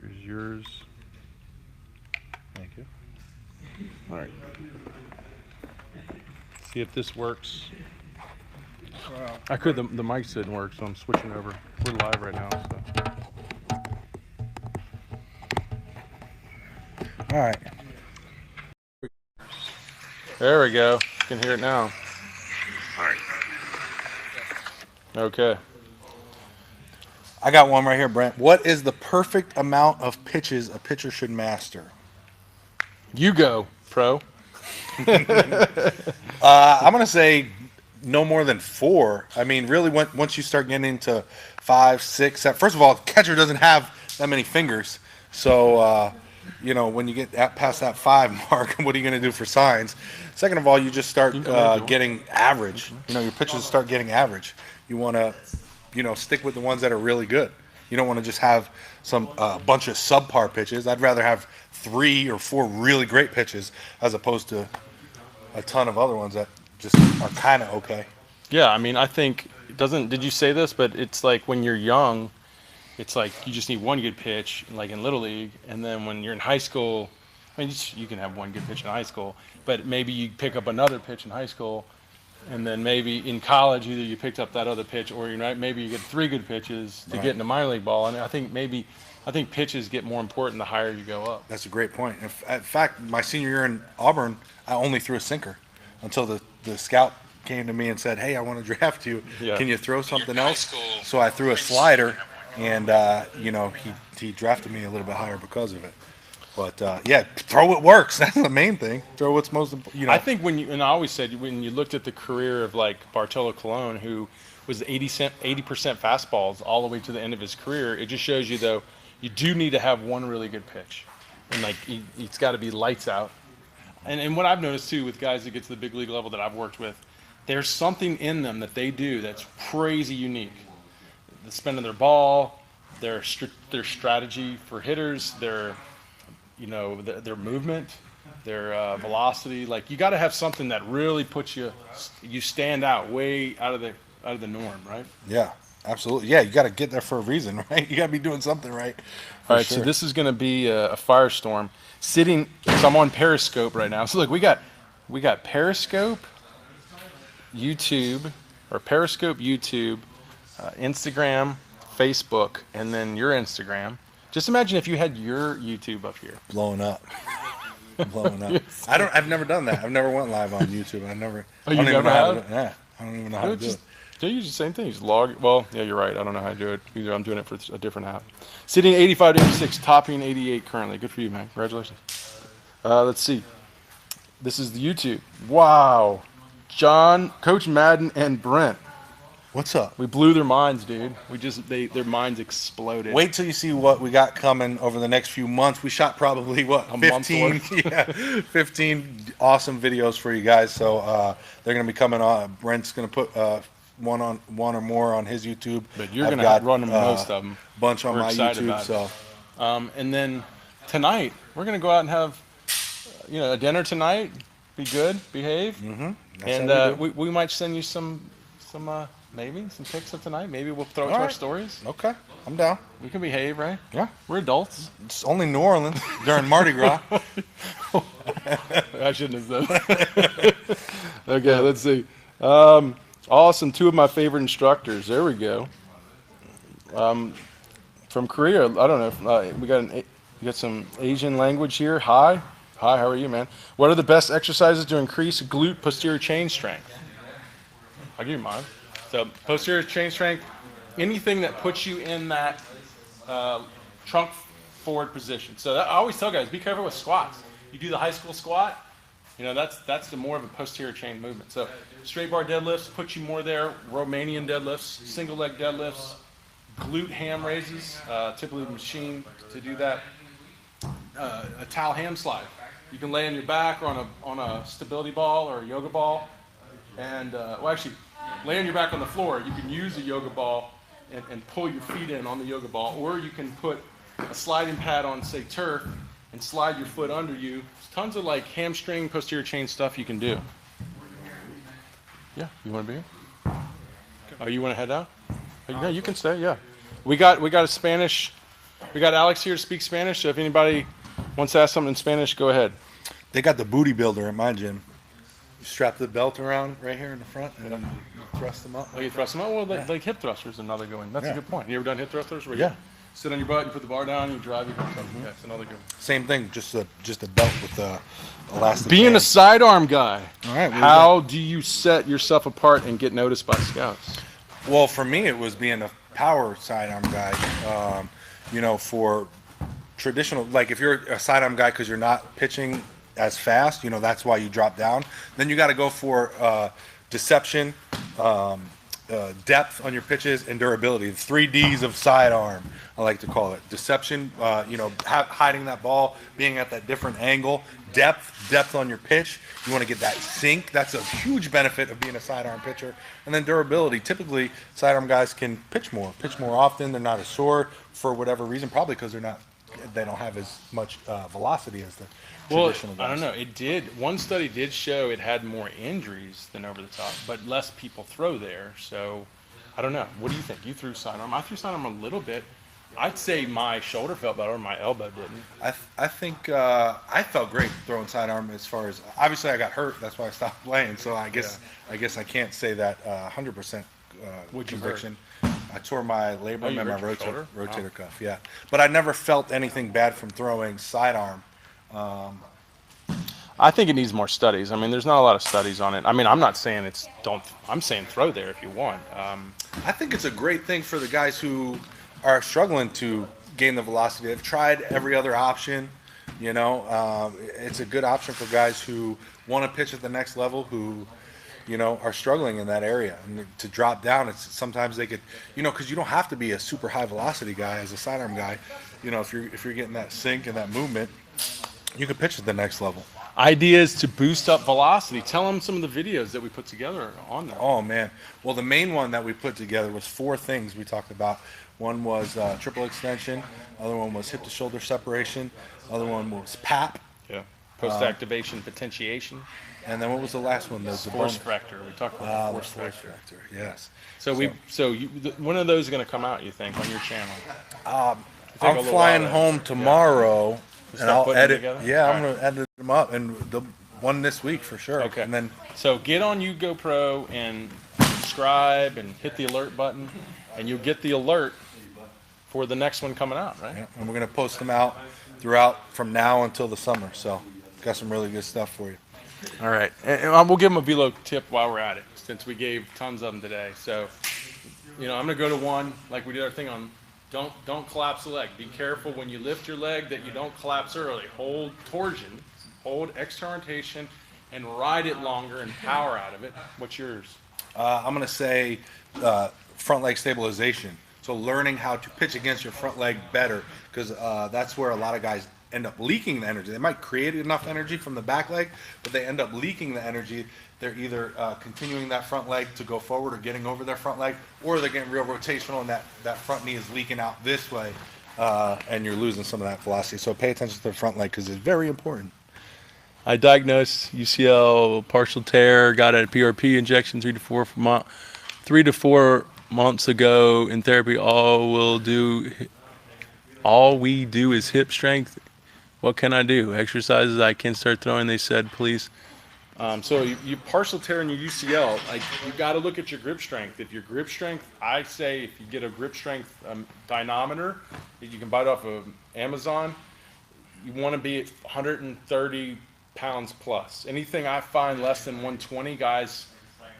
Here's yours. Thank you. All right. See if this works. Wow. I could. The mics didn't work, so I'm switching over. We're live right now. So. All right. There we go. You can hear it now. All right. Okay. I got one right here, Brent. What is the perfect amount of pitches a pitcher should master? YouGoPro. I'm going to say no more than 4. I mean, really, once you start getting into 5, 6, 7. First of all, the catcher doesn't have that many fingers. So, when you get past that 5 mark, what are you going to do for signs? Second of all, you just start getting average. Your pitches start getting average. You want to, stick with the ones that are really good. You don't want to just have some bunch of subpar pitches. I'd rather have 3 or 4 really great pitches as opposed to a ton of other ones that just are kind of okay. Yeah, I mean, I think did you say this? But it's like when you're young, it's like you just need one good pitch, like in Little League, and then when you're in high school, I mean, you can have one good pitch in high school, but maybe you pick up another pitch in high school, and then maybe in college either you picked up that other pitch, or maybe you get 3 good pitches to get into minor league ball. And I think pitches get more important the higher you go up. That's a great point. In fact, my senior year in Auburn, I only threw a sinker until the scout came to me and said, "Hey, I want to draft you. Yeah. Can you throw something else?" So I threw a slider, and he drafted me a little bit higher because of it. But throw what works. That's the main thing. Throw what's most important. I think and I always said when you looked at the career of like Bartolo Colon, who was 80% fastballs all the way to the end of his career, it just shows you though you do need to have one really good pitch, and like it's got to be lights out. And what I've noticed too with guys that get to the big league level that I've worked with, there's something in them that they do that's crazy unique. The spin of their ball, their strategy for hitters, their movement, their velocity. Like you got to have something that really puts you stand out way out of the norm, right? Yeah, absolutely. Yeah, you got to get there for a reason, right? You got to be doing something right. All right, so this is going to be a firestorm. So I'm on Periscope right now. So look, we got Periscope, YouTube, Instagram, Facebook, and then your Instagram. Just imagine if you had your YouTube up here. Blowing up. Yes. I've never done that. I've never went live on YouTube. Oh, you never have? Yeah. I don't even know how to do it. They use the same thing. Just log. Well, yeah, you're right. I don't know how to do it. Either I'm doing it for a different app. Sitting 85 to 86, topping 88 currently. Good for you, man. Congratulations. Let's see. This is the YouTube. Wow. John, Coach Madden, and Brent. What's up? We blew their minds, dude. Their minds exploded. Wait till you see what we got coming over the next few months. We shot probably 15 awesome videos for you guys. So they're going to be coming on. Brent's going to put one or more on his YouTube. But you're going to run most of them. Bunch on my YouTube. So, and then tonight we're going to go out and have a dinner tonight. Be good, behave, and we might send you some maybe some pics of tonight. Maybe we'll throw it to our stories. Okay, I'm down. We can behave, right? Yeah, we're adults. It's only New Orleans during Mardi Gras. I shouldn't have said that. Okay, let's see. Awesome. 2 of my favorite instructors. There we go. From Korea. I don't know. We got some Asian language here. Hi, how are you, man? What are the best exercises to increase glute posterior chain strength? I'll give you mine. So posterior chain strength, anything that puts you in that trunk forward position. So I always tell guys, be careful with squats. You do the high school squat, that's the more of a posterior chain movement. So straight bar deadlifts put you more there. Romanian deadlifts, single leg deadlifts, glute ham raises, typically the machine to do that. A towel ham slide. You can lay on your back or on a stability ball or a yoga ball, and lay on your back on the floor. You can use a yoga ball and pull your feet in on the yoga ball, or you can put a sliding pad on, say, turf, and slide your foot under you. There's tons of like hamstring, posterior chain stuff you can do. Yeah, you want to be here? Oh, you want to head out? Yeah, you can stay. Yeah, we got a Spanish We got Alex here to speak Spanish, so if anybody wants to ask something in Spanish, go ahead. They got the booty builder at my gym. You strap the belt around right here in the front, and then you thrust them up. Oh, you thrust them up? Well, like hip thrusters, another good one. That's a good point. You ever done hip thrusters? Where Yeah. You sit on your butt, you put the bar down, you drive your hips up. Yeah, it's another good one. Same thing, just a belt with the elastic. Being band. a sidearm guy, All right, how do you set yourself apart and get noticed by scouts? Well, for me, it was being a power sidearm guy. For traditional, like if you're a sidearm guy because you're not pitching as fast, that's why you drop down. Then you got to go for deception, depth on your pitches, and durability. The 3 Ds of sidearm, I like to call it. Deception, hiding that ball, being at that different angle. Depth on your pitch. You want to get that sink. That's a huge benefit of being a sidearm pitcher. And then durability. Typically, sidearm guys can pitch more often. They're not as sore for whatever reason, probably because they don't have as much velocity as the traditional guys. I don't know. One study did show it had more injuries than over the top, but less people throw there. So I don't know. What do you think? You threw sidearm. I threw sidearm a little bit. I'd say my shoulder felt better, my elbow didn't. I think I felt great throwing sidearm. As far as obviously I got hurt, that's why I stopped playing. So I guess I can't say that 100% conviction. I tore my labrum and my rotator cuff. Yeah, but I never felt anything bad from throwing sidearm. I think it needs more studies. I mean, there's not a lot of studies on it. I mean, I'm not saying I'm saying throw there if you want. I think it's a great thing for the guys who are struggling to gain the velocity. They've tried every other option. It's a good option for guys who want to pitch at the next level, who are struggling in that area. And to drop down, sometimes they could, because you don't have to be a super high velocity guy as a sidearm guy. If you're getting that sink and that movement, you can pitch at the next level. Ideas to boost up velocity. Tell them some of the videos that we put together on there. Oh man, well the main one that we put together was 4 things we talked about. One was triple extension. Other one was hip to shoulder separation. Other one was PAP. Yeah. Post-activation potentiation. And then what was the last one? Force fracture. We talked about the force fracture. Yes. So one of those is going to come out, you think, on your channel? I'm flying home tomorrow, and I'll edit. Yeah, I'm going to edit them up, and the one this week for sure. Okay. And then so get on YouGoPro and subscribe and hit the alert button, and you'll get the alert for the next one coming out, right? Yeah, and we're going to post them out throughout from now until the summer. So got some really good stuff for you. All right, and we'll give them a velo tip while we're at it, since we gave tons of them today. So, I'm going to go to one, like we did our thing on, don't collapse the leg. Be careful when you lift your leg that you don't collapse early. Hold torsion, hold external rotation, and ride it longer and power out of it. What's yours? I'm going to say front leg stabilization. So learning how to pitch against your front leg better, because that's where a lot of guys end up leaking the energy. They might create enough energy from the back leg, but they end up leaking the energy. They're either continuing that front leg to go forward or getting over their front leg, or they're getting real rotational and that front knee is leaking out this way, and you're losing some of that velocity. So pay attention to the front leg because it's very important. I diagnosed UCL partial tear, got a PRP injection 3 to 4 months ago in therapy. All we do is hip strength. What can I do? Exercises I can start throwing, they said, please. So you partial tear in your UCL, you got to look at your grip strength. If your grip strength, I say if you get a grip strength dynamometer that you can buy it off of Amazon, you want to be at 130 pounds plus. Anything I find less than 120, guys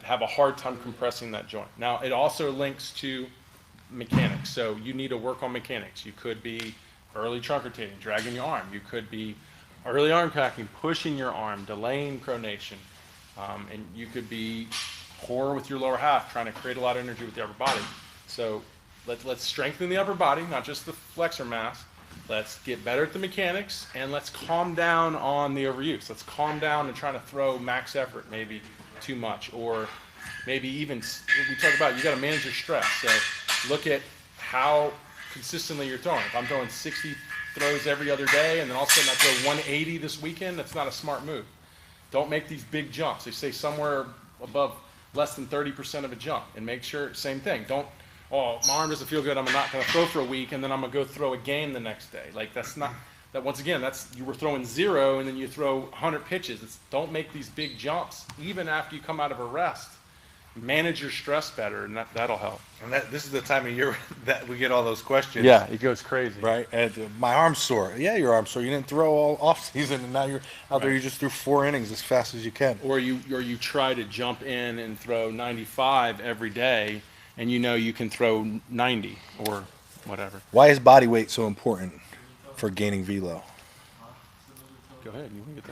have a hard time compressing that joint. Now, it also links to mechanics. So you need to work on mechanics. You could be early trunk rotating, dragging your arm. You could be early arm cracking, pushing your arm, delaying pronation. And you could be poor with your lower half, trying to create a lot of energy with the upper body. So let's strengthen the upper body, not just the flexor mass. Let's get better at the mechanics, and let's calm down on the overuse. Let's calm down and trying to throw max effort, maybe too much, or maybe even, we talk about you got to manage your stress. So look at how consistently you're throwing. If I'm throwing 60 throws every other day, and then all of a sudden I throw 180 this weekend, that's not a smart move. Don't make these big jumps. They say somewhere above less than 30% of a jump, and make sure, same thing. oh, my arm doesn't feel good, I'm not going to throw for a week, and then I'm going to go throw a game the next day. Like, that's not, that once again, that's, you were throwing 0, and then you throw 100 pitches. Don't make these big jumps, even after you come out of a rest. Manage your stress better, and that'll help. And this is the time of year that we get all those questions. Yeah, it goes crazy. Right? And my arm's sore. Yeah, your arm's sore. You didn't throw all off season, and now you're out there. You just threw 4 innings as fast as you can. Or you try to jump in and throw 95 every day, and you can throw 90 or whatever. Why is body weight so important for gaining velo? Go ahead. You want to get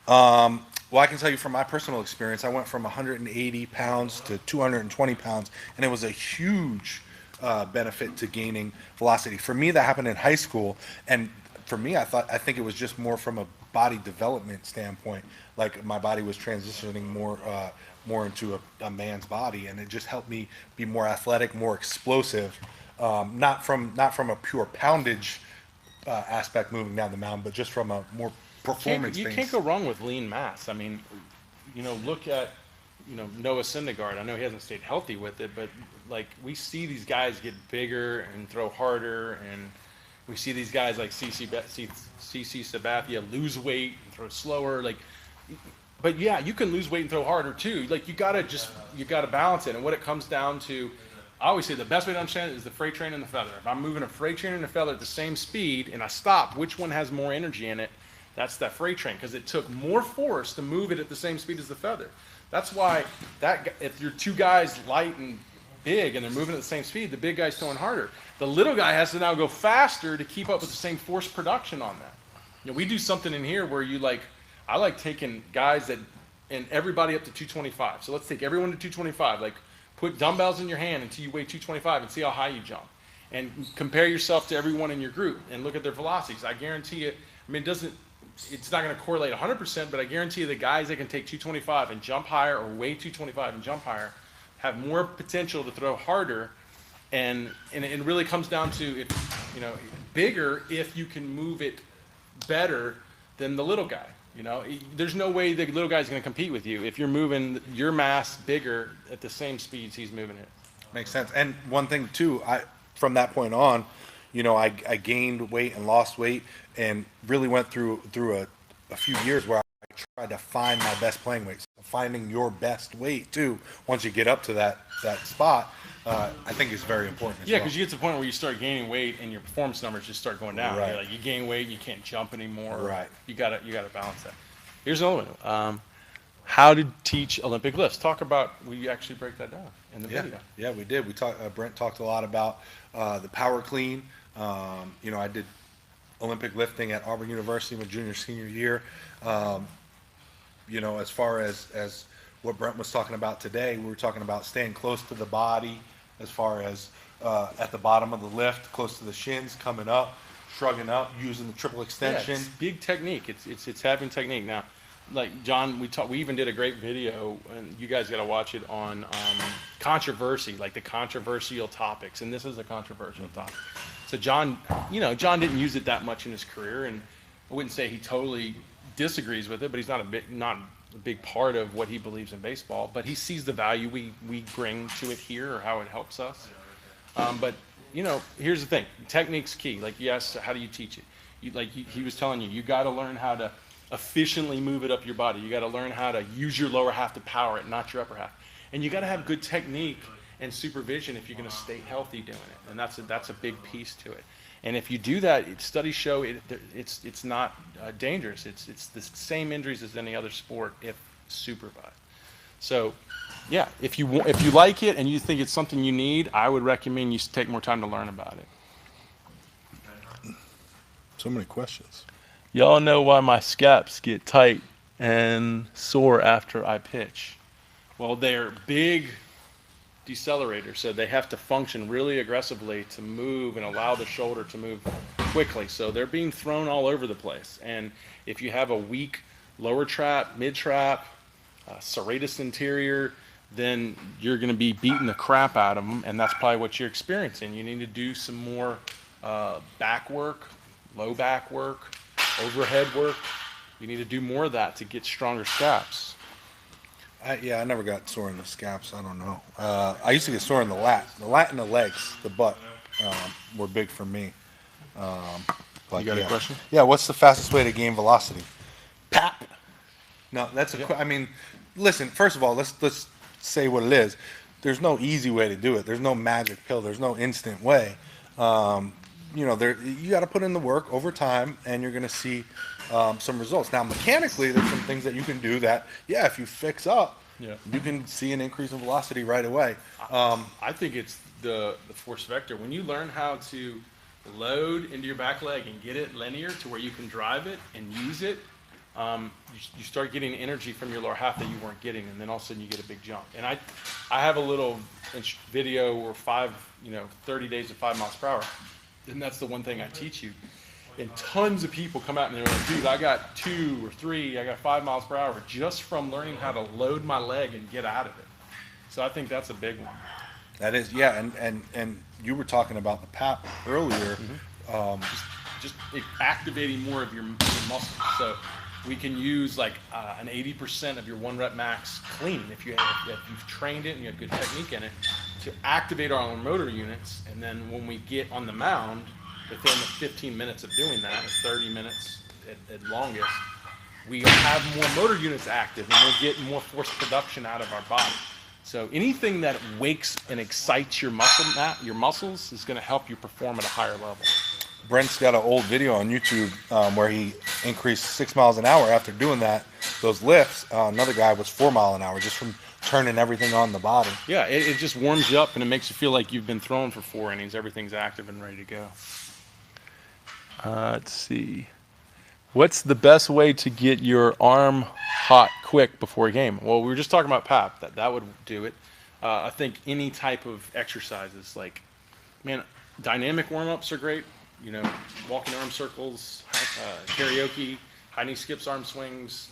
that? Well, I can tell you from my personal experience, I went from 180 pounds to 220 pounds, and it was a huge benefit to gaining velocity. For me, that happened in high school, and for me, I think it was just more from a body development standpoint. Like my body was transitioning more into a man's body, and it just helped me be more athletic, more explosive. Not from a pure poundage aspect moving down the mound, but just from a more performance. You can't go wrong with lean mass. I mean, look at Noah Syndergaard. I know he hasn't stayed healthy with it, but like we see these guys get bigger and throw harder, and we see these guys like CC Sabathia lose weight and throw slower. Like, but yeah, you can lose weight and throw harder too. Like you gotta balance it. And what it comes down to, I always say the best way to understand it is the freight train and the feather. If I'm moving a freight train and a feather at the same speed and I stop, which one has more energy in it? That's that freight train, because it took more force to move it at the same speed as the feather. That's why if you're 2 guys light and big and they're moving at the same speed, the big guy's throwing harder. The little guy has to now go faster to keep up with the same force production on that. We do something in here where I like taking guys and everybody up to 225. So let's take everyone to 225. Like put dumbbells in your hand until you weigh 225 and see how high you jump. And compare yourself to everyone in your group and look at their velocities. I guarantee you, it's not going to correlate 100%, but I guarantee you the guys that can take 225 and jump higher or weigh 225 and jump higher have more potential to throw harder, and it really comes down to bigger if you can move it better than the little guy. There's no way the little guy's going to compete with you if you're moving your mass bigger at the same speeds he's moving it. Makes sense. And one thing too, from that point on, I gained weight and lost weight, and really went through a few years where I tried to find my best playing weight. So finding your best weight too, once you get up to that spot, I think is very important. Yeah, because you get to the point where you start gaining weight and your performance numbers just start going down. Right. Like you gain weight, you can't jump anymore. Right. You gotta balance that. Here's another one. How to teach Olympic lifts. We actually break that down in the video. Yeah, we did. Brent talked a lot about the power clean. I did Olympic lifting at Auburn University my senior year. As far as what Brent was talking about today, we were talking about staying close to the body, as far as at the bottom of the lift, close to the shins, coming up, shrugging up, using the triple extension. Yeah, it's big technique. It's having technique. Now, like John, we even did a great video, and you guys got to watch it on controversy, like the controversial topics, and this is a controversial topic. So John didn't use it that much in his career, and I wouldn't say he totally disagrees with it, but he's not a big part of what he believes in baseball. But he sees the value we bring to it here, or how it helps us. But here's the thing: technique's key. Like, yes, how do you teach it? He was telling you, you got to learn how to efficiently move it up your body. You got to learn how to use your lower half to power it, not your upper half. And you got to have good technique and supervision if you're going to stay healthy doing it. And that's a big piece to it. And if you do that, studies show it's not dangerous. It's the same injuries as any other sport if supervised. So, yeah, if you like it and you think it's something you need, I would recommend you take more time to learn about it. So many questions. Y'all know why my scaps get tight and sore after I pitch. Well, they're big decelerators, so they have to function really aggressively to move and allow the shoulder to move quickly. So they're being thrown all over the place. And if you have a weak lower trap, mid trap, serratus anterior, then you're going to be beating the crap out of them, and that's probably what you're experiencing. You need to do some more back work, low back work, overhead work. You need to do more of that to get stronger scaps. I never got sore in the scaps. I don't know. I used to get sore in the lat and the legs, the butt were big for me. But You got yeah. a question? Yeah. What's the fastest way to gain velocity? Pap. No, that's a. Yeah. I mean, listen. First of all, let's say what it is. There's no easy way to do it. There's no magic pill. There's no instant way. There you got to put in the work over time, and you're going to see some results. Now, mechanically, there's some things that you can do that, yeah, if you fix up, Yeah. you can see an increase in velocity right away. I think it's the force vector. When you learn how to load into your back leg and get it linear to where you can drive it and use it, you start getting energy from your lower half that you weren't getting, and then all of a sudden you get a big jump. And I have a little video where 30 days at 5 miles per hour, and that's the one thing I teach you. And tons of people come out and they're like, dude, I got 2 or 3, I got 5 miles per hour just from learning how to load my leg and get out of it. So I think that's a big one. That is, yeah, and you were talking about the PAP earlier. Just activating more of your muscles. So we can use like an 80% of your 1 rep max clean if you've trained it and you have good technique in it to activate our motor units. And then when we get on the mound, within the 15 minutes of doing that, or 30 minutes at longest, we have more motor units active and we'll get more force production out of our body. So anything that wakes and excites your muscles is going to help you perform at a higher level. Brent's got an old video on YouTube where he increased 6 miles an hour after doing those lifts. Another guy was 4 mile an hour just from turning everything on the body. Yeah, it just warms you up and it makes you feel like you've been throwing for 4 innings. Everything's active and ready to go. Let's see. What's the best way to get your arm hot quick before a game? Well, we were just talking about PAP. That would do it. I think any type of exercises, like, man, dynamic warm-ups are great. Walking arm circles, karaoke, high knee skips, arm swings,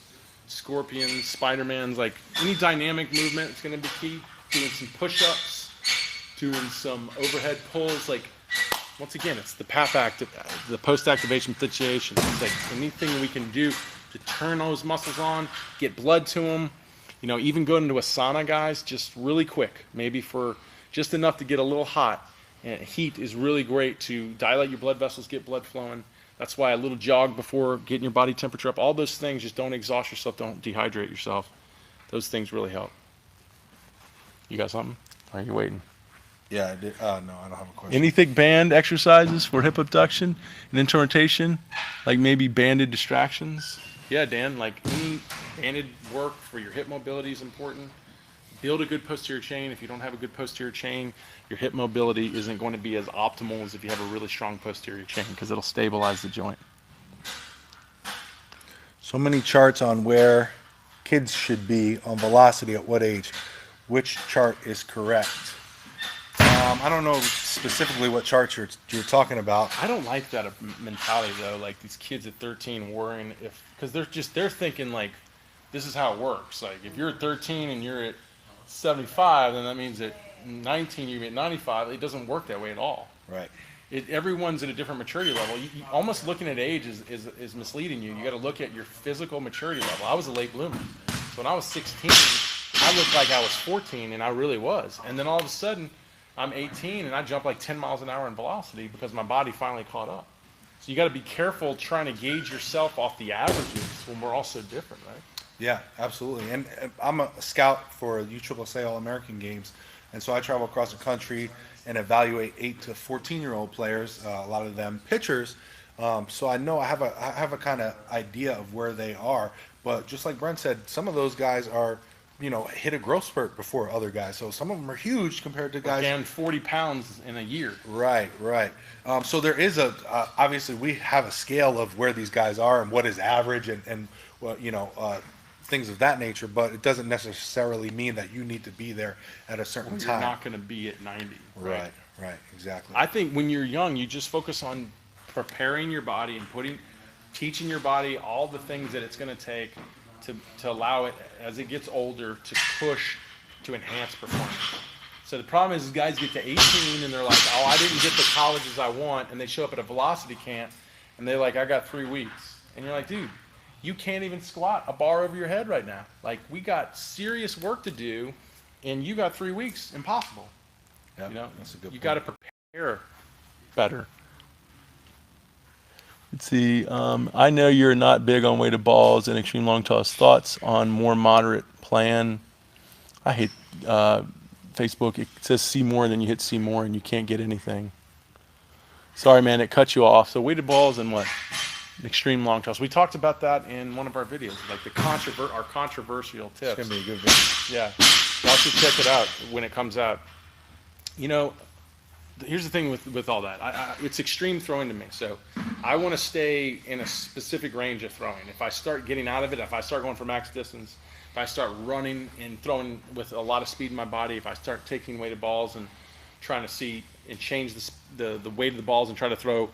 scorpions, Spider-Mans, like any dynamic movement is going to be key. Doing some push-ups, doing some overhead pulls, like, once again, it's the PAP the post-activation situation. It's like anything we can do to turn those muscles on, get blood to them. Even go into a sauna, guys, just really quick, maybe for just enough to get a little hot. And heat is really great to dilate your blood vessels, get blood flowing. That's why a little jog before getting your body temperature up. All those things, just don't exhaust yourself, don't dehydrate yourself. Those things really help. You got something? Or are you waiting? Yeah, I did. No, I don't have a question. Anything band exercises for hip abduction and internal rotation, like maybe banded distractions? Yeah, Dan, like any banded work for your hip mobility is important. Build a good posterior chain. If you don't have a good posterior chain, your hip mobility isn't going to be as optimal as if you have a really strong posterior chain because it'll stabilize the joint. So many charts on where kids should be on velocity at what age. Which chart is correct? I don't know specifically what chart you're talking about. I don't like that mentality though. Like these kids at 13 worrying because they're thinking like this is how it works. Like if you're at 13 and you're at 75, then that means at 19 you're at 95. It doesn't work that way at all. Right. Everyone's at a different maturity level. You almost looking at age is misleading you. You got to look at your physical maturity level. I was a late bloomer. So when I was 16, I looked like I was 14, and I really was. And then all of a sudden, I'm 18, and I jump like 10 miles an hour in velocity because my body finally caught up. So you got to be careful trying to gauge yourself off the averages when we're all so different, right? Yeah, absolutely. And I'm a scout for UCCO All-American Games, and so I travel across the country and evaluate 8 to 14-year-old players, a lot of them pitchers. So I know I have a kind of idea of where they are. But just like Brent said, some of those guys are, hit a growth spurt before other guys. So some of them are huge compared to guys. Gained 40 pounds in a year. Right. So there is obviously we have a scale of where these guys are and what is average and what, things of that nature, but it doesn't necessarily mean that you need to be there at a certain time. You're not going to be at 90. Right, exactly. I think when you're young, you just focus on preparing your body and teaching your body all the things that it's going to take to allow it, as it gets older, to push to enhance performance. So the problem is guys get to 18 and they're like, oh, I didn't get the colleges I want, and they show up at a velocity camp and they're like, I got 3 weeks. And you're like, dude, you can't even squat a bar over your head right now. Like, we got serious work to do, and you got 3 weeks. Impossible. Yeah, You know, that's a good you point. got to prepare better. Let's see. I know you're not big on weighted balls and extreme long toss. Thoughts on more moderate plan? I hate Facebook. It says see more, and then you hit see more, and you can't get anything. Sorry, man, it cut you off. So weighted balls and what? Extreme long toss. We talked about that in one of our videos, like our controversial tips. It's gonna be a good video. Yeah, y'all should check it out when it comes out. You know, here's the thing with all that. It's extreme throwing to me. So I want to stay in a specific range of throwing. If I start getting out of it, if I start going for max distance, if I start running and throwing with a lot of speed in my body, if I start taking weighted balls and trying to see and change the weight of the balls and try to throw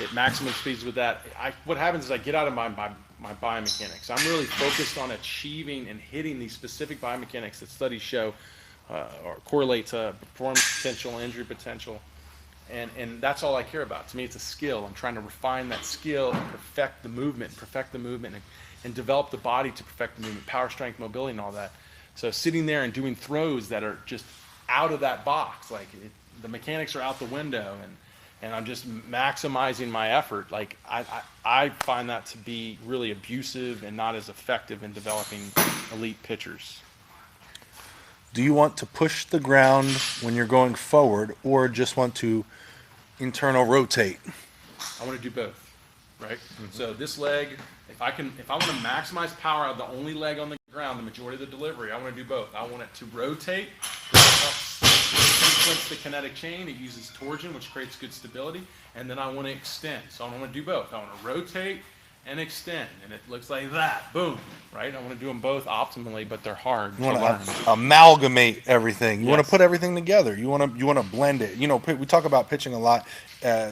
at maximum speeds with that, what happens is I get out of my biomechanics. I'm really focused on achieving and hitting these specific biomechanics that studies show or correlate to performance potential, injury potential, and that's all I care about. To me, it's a skill. I'm trying to refine that skill and perfect the movement, and develop the body to perfect the movement, power, strength, mobility, and all that. So sitting there and doing throws that are just out of that box, like the mechanics are out the window, and I'm just maximizing my effort. Like I find that to be really abusive and not as effective in developing elite pitchers. Do you want to push the ground when you're going forward, or just want to internal rotate? I want to do both, right? So this leg, if I want to maximize power out of the only leg on the ground, the majority of the delivery, I want to do both. I want it to rotate, sequence the kinetic chain. It uses torsion, which creates good stability, and then I want to extend. So I want to do both. I want to rotate and extend, and it looks like that. Boom, right? I want to do them both optimally, but they're hard You want to learn. to amalgamate everything. You want Yes. to put everything together. You want to blend it. You know, we talk about pitching a lot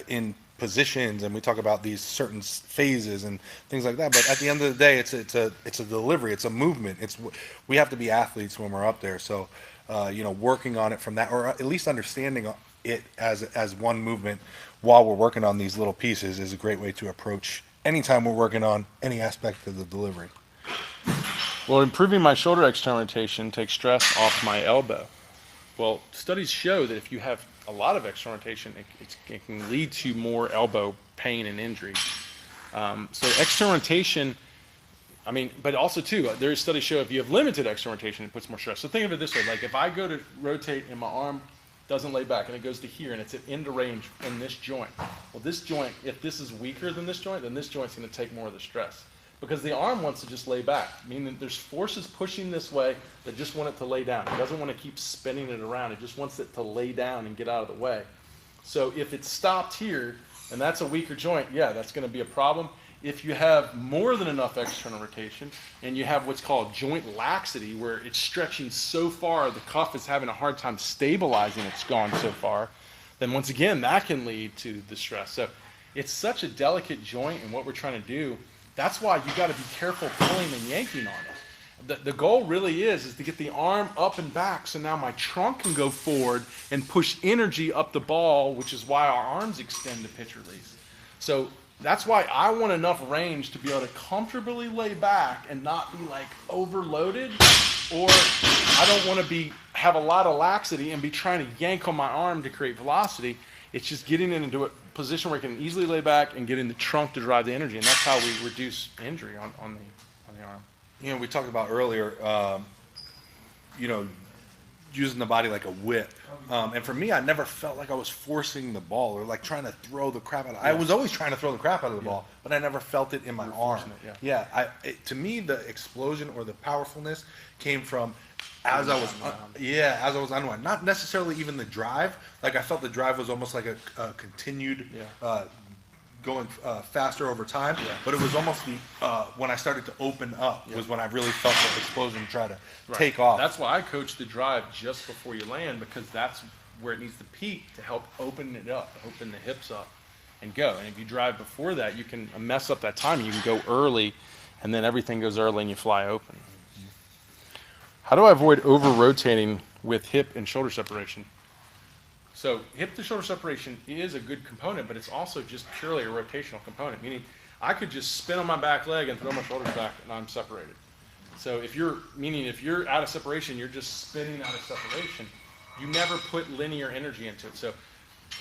in positions, and we talk about these certain phases and things like that. But at the end of the day, it's a delivery. It's a movement. We have to be athletes when we're up there. So, you know, working on it from that, or at least understanding it as one movement while we're working on these little pieces, is a great way to approach anytime we're working on any aspect of the delivery. Well, improving my shoulder external rotation takes stress off my elbow. Well, studies show that if you have a lot of external rotation, it can lead to more elbow pain and injury. So external rotation, I mean, but also too, there's studies show if you have limited external rotation, it puts more stress. So think of it this way, like if I go to rotate and my arm doesn't lay back and it goes to here and it's at end of range in this joint. Well, this joint, if this is weaker than this joint, then this joint's going to take more of the stress. Because the arm wants to just lay back, meaning there's forces pushing this way that just want it to lay down. It doesn't want to keep spinning it around. It just wants it to lay down and get out of the way. So if it's stopped here, and that's a weaker joint, yeah, that's going to be a problem. If you have more than enough external rotation, and you have what's called joint laxity, where it's stretching so far, the cuff is having a hard time stabilizing, it's gone so far, then once again, that can lead to the stress. So it's such a delicate joint, and what we're trying to do, that's why you got to be careful pulling and yanking on it. The goal really is to get the arm up and back, so now my trunk can go forward and push energy up the ball, which is why our arms extend to pitch release. So that's why I want enough range to be able to comfortably lay back and not be like overloaded, or I don't want to have a lot of laxity and be trying to yank on my arm to create velocity. It's just getting into a position where I can easily lay back and getting the trunk to drive the energy, and that's how we reduce injury on the arm. You know, we talked about earlier, you know, using the body like a whip. And for me, I never felt like I was forcing the ball or like trying to throw the crap out of it. I was always trying to throw the crap out of the ball, but I never felt it in my arm. To me, the explosion or the powerfulness came from as I was unwinding. Not necessarily even the drive. Like I felt the drive was almost like a continued going faster over time, but it was almost when I started to open up was when I really felt the explosion try to take off. That's why I coach the drive just before you land, because that's where it needs to peak to help open it up, open the hips up and go. And if you drive before that, you can mess up that timing. You can go early and then everything goes early and you fly open. How do I avoid over-rotating with hip and shoulder separation? So hip to shoulder separation is a good component, but it's also just purely a rotational component, meaning I could just spin on my back leg and throw my shoulders back, and I'm separated. So if you're out of separation, you're just spinning out of separation. You never put linear energy into it. So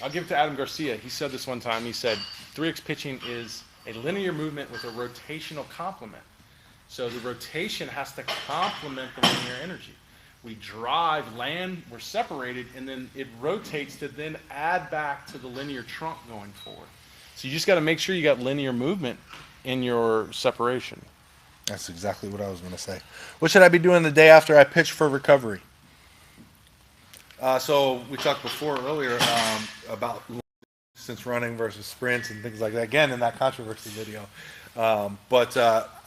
I'll give it to Adam Garcia. He said this one time. He said 3X pitching is a linear movement with a rotational complement. So the rotation has to complement the linear energy. We drive, land, we're separated, and then it rotates to then add back to the linear trunk going forward. So you just got to make sure you got linear movement in your separation. That's exactly what I was going to say. What should I be doing the day after I pitch for recovery? So we talked earlier about distance running versus sprints and things like that. Again, in that controversy video. But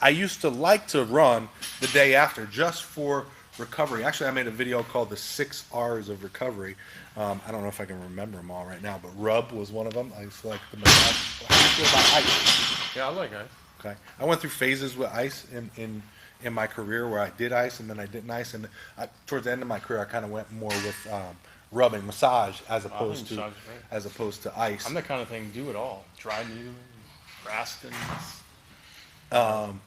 I used to like to run the day after just for recovery. Actually, I made a video called the 6 R's of recovery. I don't know if I can remember them all right now, but rub was one of them. I used to like the massage. How do you feel about ice? Yeah, I like ice. Okay. I went through phases with ice in my career where I did ice and then I didn't ice. And towards the end of my career, I kind of went more with rubbing, massage, as opposed to ice. I'm the kind of thing, do it all. Dry needling, Graston,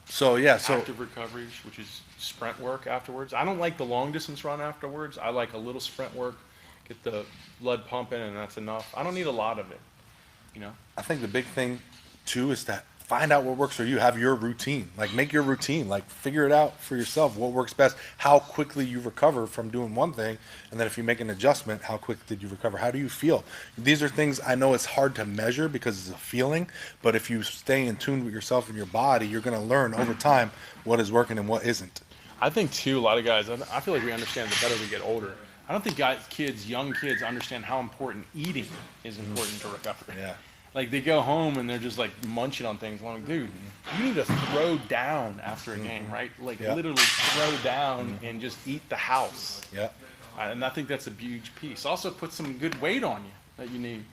So active recovery, which is sprint work afterwards. I don't like the long distance run afterwards. I like a little sprint work, get the blood pumping, and that's enough. I don't need a lot of it, you know. I think the big thing too is that find out what works for you. Have your routine. Like, make your routine. Like, figure it out for yourself. What works best. How quickly you recover from doing one thing, and then if you make an adjustment, how quick did you recover? How do you feel? These are things I know it's hard to measure because it's a feeling, but if you stay in tune with yourself and your body, you're going to learn over time what is working and what isn't. I think too, a lot of guys, I feel like we understand the better we get older. I don't think young kids understand how important eating is important to recovery. Yeah. Like, they go home and they're just like munching on things. Like, dude, you need to throw down after a game, right? Like, literally throw down and just eat the house. Yeah. And I think that's a huge piece. Also, put some good weight on you that you need,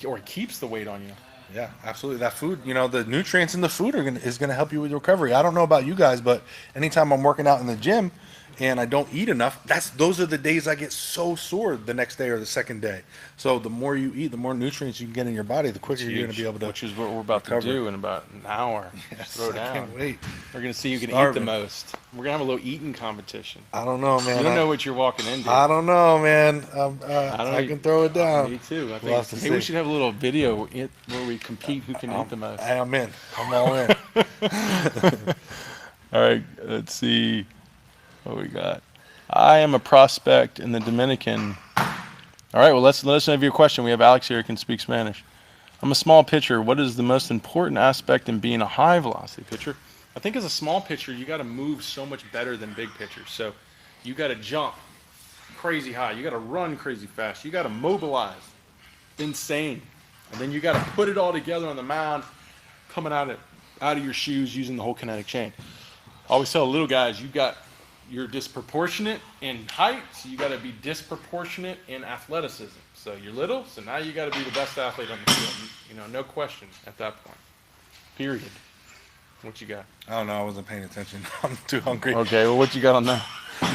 or it keeps the weight on you. Yeah, absolutely. That food, the nutrients in the food is gonna help you with recovery. I don't know about you guys, but anytime I'm working out in the gym and I don't eat enough, those are the days I get so sore the next day or the second day. So the more you eat, the more nutrients you can get in your body, the quicker you're going to be able to. Which is what we're about to do in about an hour. Yes, throw down. I can't wait. We're going to see who can eat the most. We're going to have a little eating competition. I don't know, man. You don't know what you're walking into. I don't know, man. I can throw it down. Me too. I think maybe we should have a little video where we compete who can eat the most. I'm in. I'm all in. All right. Let's see what we got. I am a prospect in the Dominican. All right, well, let us know your question. We have Alex here who can speak Spanish. I'm a small pitcher. What is the most important aspect in being a high velocity pitcher? I think as a small pitcher, you got to move so much better than big pitchers. So you got to jump crazy high. You got to run crazy fast. You got to mobilize insane. And then you got to put it all together on the mound, coming out of your shoes using the whole kinetic chain. I always tell little guys, you're disproportionate in height, so you got to be disproportionate in athleticism. So you're little, so now you got to be the best athlete on the field. No question at that point. Period. What you got? I don't know. I wasn't paying attention. I'm too hungry. Okay, well, what you got on that?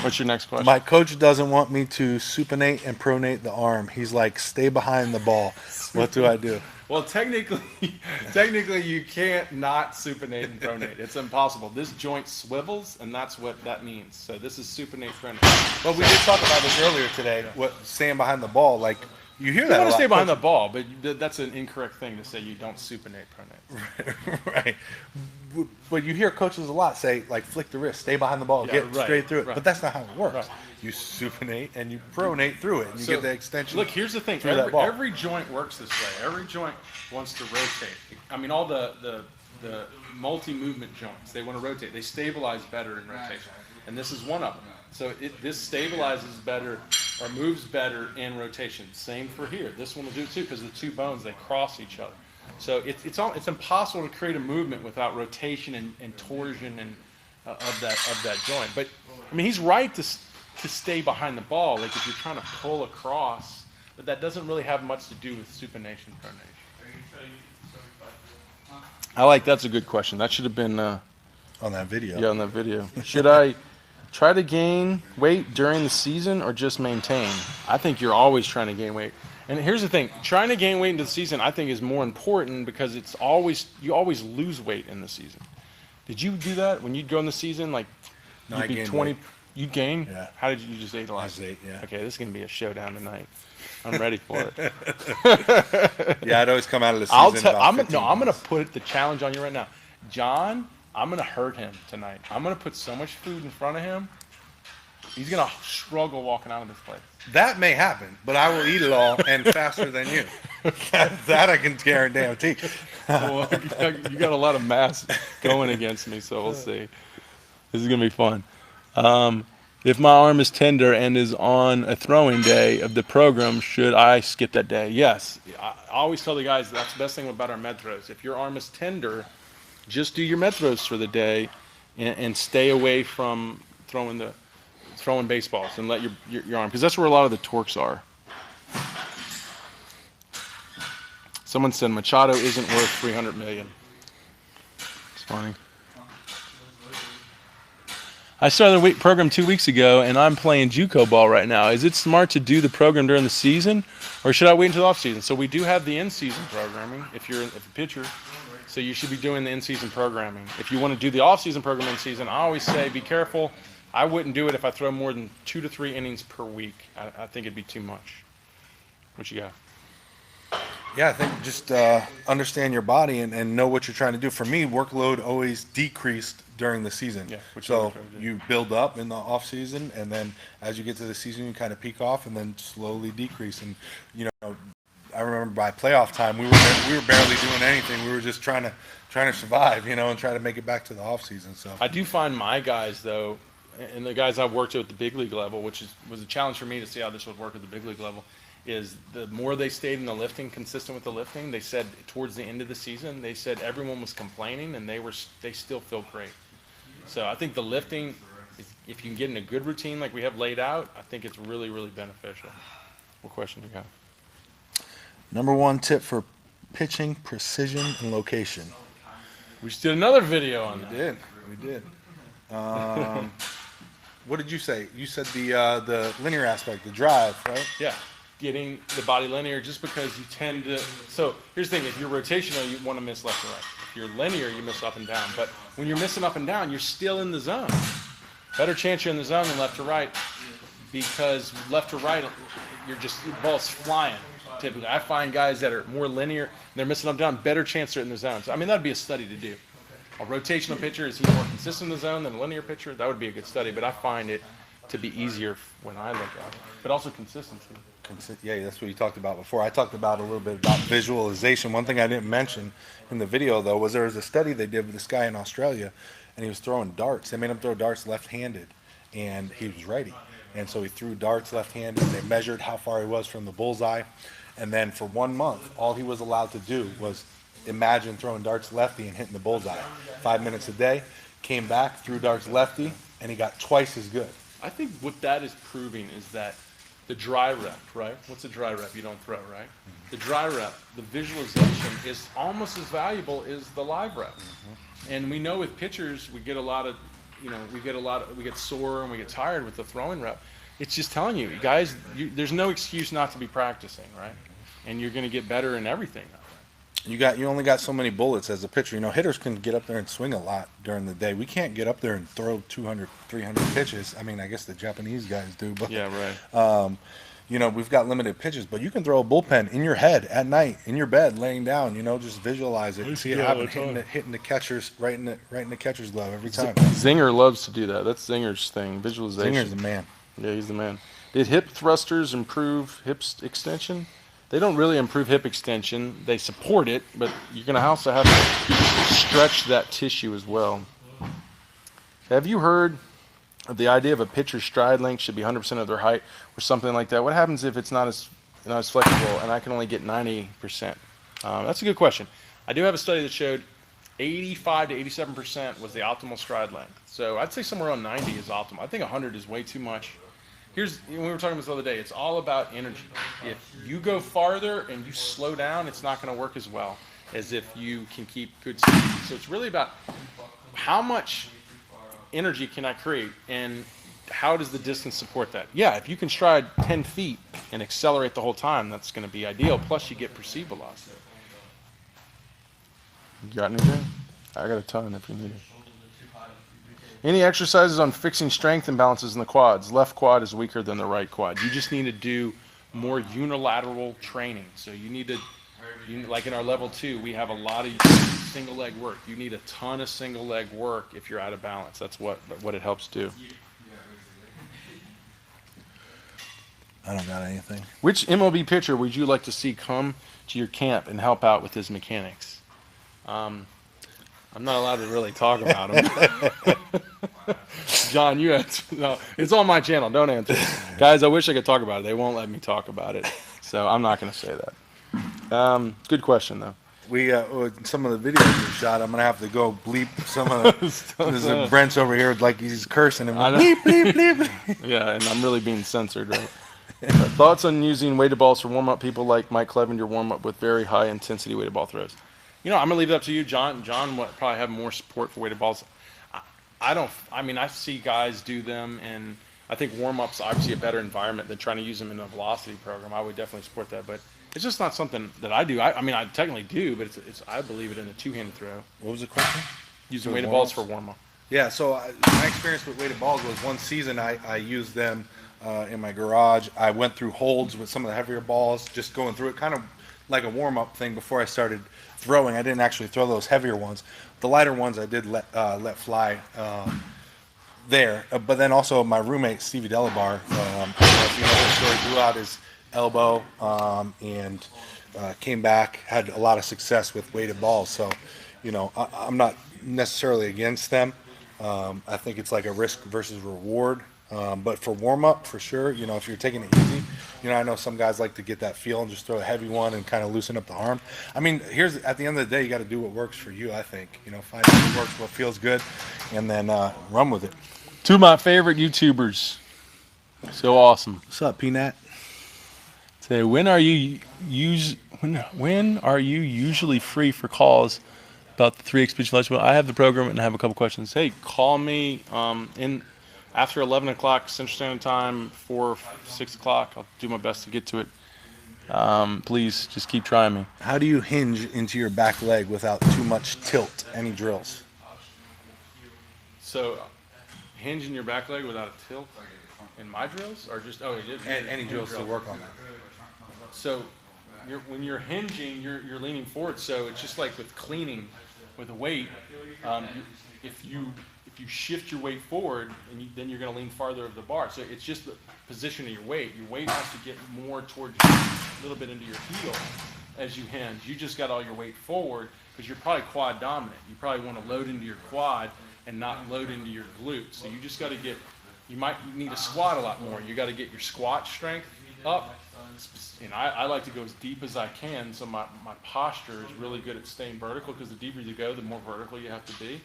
What's your next question? My coach doesn't want me to supinate and pronate the arm. He's like, stay behind the ball. What do I do? Well, technically, you can't not supinate and pronate. It's impossible. This joint swivels, and that's what that means. So this is supinate, pronate. Well, we did talk about this earlier today. Yeah. What staying behind the ball, like you hear that. You want to stay behind the ball, but that's an incorrect thing to say. You don't supinate, pronate. Right. But you hear coaches a lot say, like, flick the wrist, stay behind the ball, get straight through it. Right. But that's not how it works. Right. You supinate and you pronate through it, and you get the extension. Look, here's the thing. Every joint works this way. Every joint wants to rotate. I mean, all the multi-movement joints, they want to rotate. They stabilize better in rotation. And this is one of them. So this stabilizes better or moves better in rotation. Same for here. This one will do it too because the two bones, they cross each other. So it's impossible to create a movement without rotation and torsion and of that joint. But I mean, he's right to stay behind the ball. Like if you're trying to pull across, but that doesn't really have much to do with supination pronation. That's a good question. That should have been on that video. Yeah, on that video. Should I try to gain weight during the season or just maintain? I think you're always trying to gain weight. And here's the thing: trying to gain weight into the season, I think, is more important because you always lose weight in the season. Did you do that when you'd go in the season? Like, No, you'd I be gained 20. weight. You gain? Yeah. How did you just ate a lot? I just ate, yeah. Okay, this is gonna be a showdown tonight. I'm ready for it. Yeah, I'd always come out of the season. I'm gonna put the challenge on you right now, John. I'm gonna hurt him tonight. I'm gonna put so much food in front of him. He's gonna struggle walking out of this place. That may happen, but I will eat it all and faster than you. That I can guarantee. Well, you got a lot of mass going against me, so we'll see. This is gonna be fun. If my arm is tender and is on a throwing day of the program, should I skip that day? Yes. I always tell the guys that's the best thing about our med throws. If your arm is tender, just do your med throws for the day and stay away from throwing baseballs and let your arm, because that's where a lot of the torques are. Someone said Machado isn't worth 300 million. It's funny. I started the weight program 2 weeks ago, and I'm playing JUCO ball right now. Is it smart to do the program during the season, or should I wait until the off season? So we do have the in-season programming if you're a pitcher. So you should be doing the in-season programming. If you want to do the off-season program in season, I always say be careful. I wouldn't do it if I throw more than 2 to 3 innings per week. I think it'd be too much. What you got? Yeah, I think just understand your body and know what you're trying to do. For me, workload always decreased during the season. Yeah, so you build up in the off season, and then as you get to the season, you kind of peak off and then slowly decrease. And I remember by playoff time, we were barely doing anything. We were just trying to survive, and try to make it back to the off season. So I do find my guys though, and the guys I've worked with at the big league level, which was a challenge for me to see how this would work at the big league level, is the more they stayed in the lifting, consistent with the lifting, they said towards the end of the season, they said everyone was complaining and they still feel great. So I think the lifting, if you can get in a good routine like we have laid out, I think it's really, really beneficial. What question do you got? Number one tip for pitching precision and location. We just did another video on that. We did. What did you say? You said the linear aspect, the drive, right? Yeah, getting the body linear, just because you tend to. So here's the thing: if you're rotational, you want to miss left and right. If you're linear, you miss up and down. But when you're missing up and down, you're still in the zone. Better chance you're in the zone than left to right, because left to right, the ball's flying. Typically, I find guys that are more linear, they're missing up and down. Better chance they're in the zone. So I mean, that'd be a study to do. A rotational pitcher, is he more consistent in the zone than a linear pitcher? That would be a good study, but I find it to be easier when I look at it. But also consistency. Yeah, that's what you talked about before. I talked about a little bit about visualization. One thing I didn't mention in the video, though, was there was a study they did with this guy in Australia, and he was throwing darts. They made him throw darts left-handed, and he was righty. And so he threw darts left-handed. They measured how far he was from the bullseye. And then for 1 month, all he was allowed to do was imagine throwing darts lefty and hitting the bullseye. 5 minutes a day, came back, threw darts lefty, and he got twice as good. I think what that is proving is that the dry rep, right? What's a dry rep? You don't throw, right? The dry rep, the visualization is almost as valuable as the live rep. And we know with pitchers, we get we get sore and we get tired with the throwing rep. It's just telling you, guys, there's no excuse not to be practicing, right? And you're going to get better in everything. You only got so many bullets as a pitcher. Hitters can get up there and swing a lot during the day. We can't get up there and throw 200, 300 pitches. I mean, I guess the Japanese guys do, but yeah, right. We've got limited pitches, but you can throw a bullpen in your head at night, in your bed, laying down. Just visualize it and see it happen, hitting the catchers right in the catcher's glove every time. Zinger loves to do that. That's Zinger's thing, visualization. Zinger's the man. Yeah, he's the man. Did hip thrusters improve hip extension? They don't really improve hip extension. They support it, but you're going to also have to stretch that tissue as well. Have you heard of the idea of a pitcher's stride length should be 100% of their height or something like that? What happens if it's not as flexible and I can only get 90%? That's a good question. I do have a study that showed 85 to 87% was the optimal stride length. So I'd say somewhere around 90 is optimal. I think 100 is way too much. When we were talking about this the other day, it's all about energy. If you go farther and you slow down, it's not going to work as well as if you can keep good speed. So it's really about how much energy can I create. And how does the distance support that? Yeah, if you can stride 10 feet and accelerate the whole time, that's going to be ideal. Plus, you get perceived velocity. You got anything? I got a ton if you need it. Any exercises on fixing strength imbalances in the quads? Left quad is weaker than the right quad. You just need to do more unilateral training. So you need to, like in our level 2, we have a lot of single leg work. You need a ton of single leg work if you're out of balance. That's what it helps do. I don't got anything. Which MLB pitcher would you like to see come to your camp and help out with his mechanics? I'm not allowed to really talk about him. John, you have to, no, it's on my channel. Don't answer. Guys, I wish I could talk about it. They won't let me talk about it. So I'm not going to say that. Good question, though. We some of the videos we shot, I'm going to have to go bleep some of the, there's Brent's over here like he's cursing him. Bleep, bleep, bleep. Yeah, and I'm really being censored, right? Thoughts on using weighted balls for warm-up? People like Mike Clevenger warm-up with very high-intensity weighted ball throws. I'm going to leave it up to you, John. John would probably have more support for weighted balls. I see guys do them, and I think warm-up's obviously a better environment than trying to use them in a velocity program. I would definitely support that, but it's just not something that I do. I technically do, but I believe it in a two-handed throw. What was the question? Using weighted balls for warm-up. Yeah, so my experience with weighted balls was one season I used them in my garage. I went through holds with some of the heavier balls, just going through it, kind of like a warm-up thing before I started throwing. I didn't actually throw those heavier ones. The lighter ones I did let fly there. But then also my roommate, Stevie Delabar, if you know his story, blew out his elbow and came back, had a lot of success with weighted balls. So, I'm not necessarily against them. I think it's like a risk versus reward. But for warm-up, for sure, if you're taking it easy, I know some guys like to get that feel and just throw a heavy one and kind of loosen up the arm. At the end of the day, you got to do what works for you, I think. Find what works, what feels good, and then run with it. Two of my favorite YouTubers. So awesome. What's up, Peanut? Say, when are you usually free for calls about the 3x pitch flexible? I have the program and I have a couple questions. Hey, call me after 11 o'clock Central Standard Time, 6 o'clock. I'll do my best to get to it. Please just keep trying me. How do you hinge into your back leg without too much tilt? Any drills? So, hinge in your back leg without a tilt in my drills? Or just, any drills to work on that. So, when you're hinging, you're leaning forward. So it's just like with cleaning with a weight. If you shift your weight forward, then you're going to lean farther of the bar. So it's just the position of your weight. Your weight has to get more towards a little bit into your heel as you hinge. You just got all your weight forward because you're probably quad dominant. You probably want to load into your quad and not load into your glutes. So you just got to you need to squat a lot more. You got to get your squat strength up. And I like to go as deep as I can, so my posture is really good at staying vertical, because the deeper you go, the more vertical you have to be.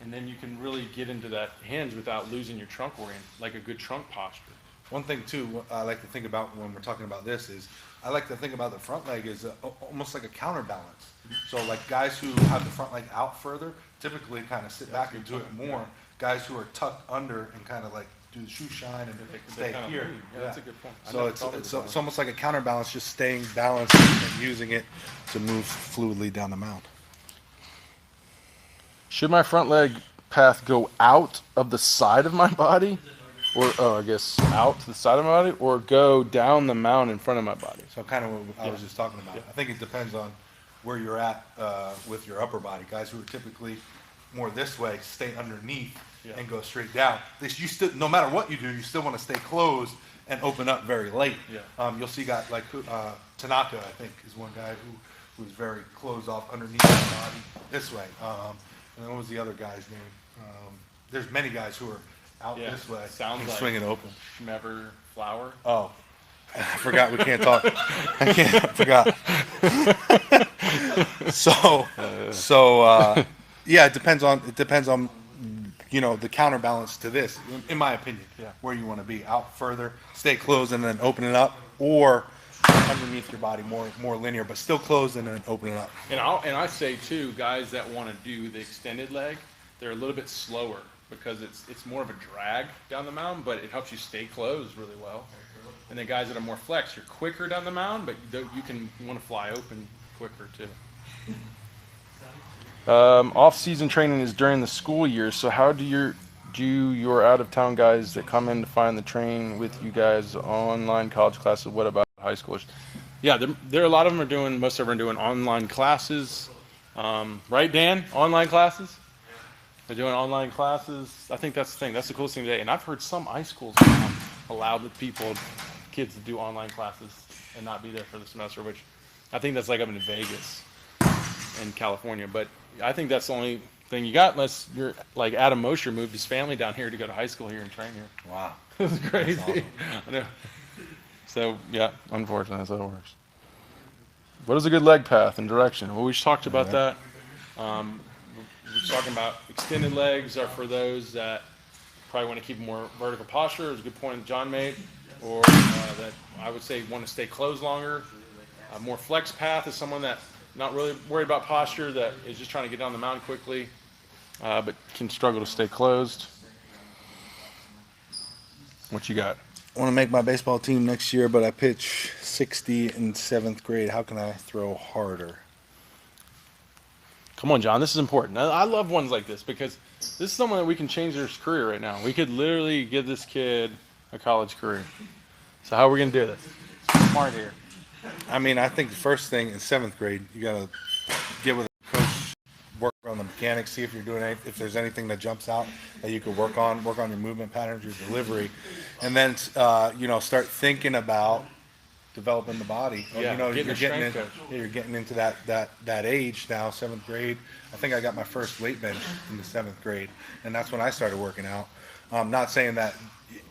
And then you can really get into that hinge without losing your trunk orient, like a good trunk posture. One thing, too, I like to think about when we're talking about this is, I like to think about the front leg as almost like a counterbalance. So like guys who have the front leg out further typically kind of sit back and do it more. Guys who are tucked under and kind of like do the shoe shine and stay here. Yeah, that's a good point. So it's almost like a counterbalance, just staying balanced and using it to move fluidly down the mount. Should my front leg path go out of the side of my body? Or, out to the side of my body? Or go down the mount in front of my body? So kind of what I was just talking about. I think it depends on where you're at with your upper body. Guys who are typically more this way stay underneath and go straight down. No matter what you do, you still want to stay closed and open up very late. You'll see guys like Tanaka, I think, is one guy who's very closed off underneath the body this way. And what was the other guy's name? There's many guys who are out this way. Sounds like swinging open. Schmever Flower. Oh, I forgot we can't talk. I forgot. Yeah, it depends on the counterbalance to this, in my opinion, where you want to be. Out further, stay closed and then open it up, or underneath your body, more linear, but still closed and then open it up. And I say too, guys that want to do the extended leg, they're a little bit slower. because it's more of a drag down the mound, but it helps you stay closed really well. And the guys that are more flex, you're quicker down the mound, but you want to fly open quicker too. Off-season training is during the school year, so how do your out-of-town guys that come in to find the train with you guys online college classes? What about high schoolers? Yeah, there are a lot of them are doing. Most of them are doing online classes, right, Dan? Online classes. They're doing online classes. I think that's the thing. That's the coolest thing today. And I've heard some high schools now allow the kids to do online classes and not be there for the semester, which I think that's like up in Vegas in California. But I think that's the only thing you got, unless you're like Adam Mosher moved his family down here to go to high school here and train here. Wow. It's crazy. That's awesome. I know. So, yeah, unfortunately, that's how it works. What is a good leg path and direction? Well, we just talked about that. We're talking about extended legs are for those that probably want to keep more vertical posture. It was a good point John made. Or that I would say want to stay closed longer. A more flex path is someone that not really worried about posture, that is just trying to get down the mound quickly, but can struggle to stay closed. What you got? I want to make my baseball team next year, but I pitch 60 in 7th grade. How can I throw harder? Come on, John. This is important. I love ones like this because this is someone that we can change their career right now. We could literally give this kid a college career. So how are we going to do this? Smart here. I mean, I think the first thing in 7th grade, you got to get with a coach, work on the mechanics, see if you're doing if there's anything that jumps out that you could work on your movement patterns, your delivery, and then start thinking about developing the body. Yeah, you're getting into that age now, 7th grade. I think I got my first weight bench in the 7th grade, and that's when I started working out. Not saying that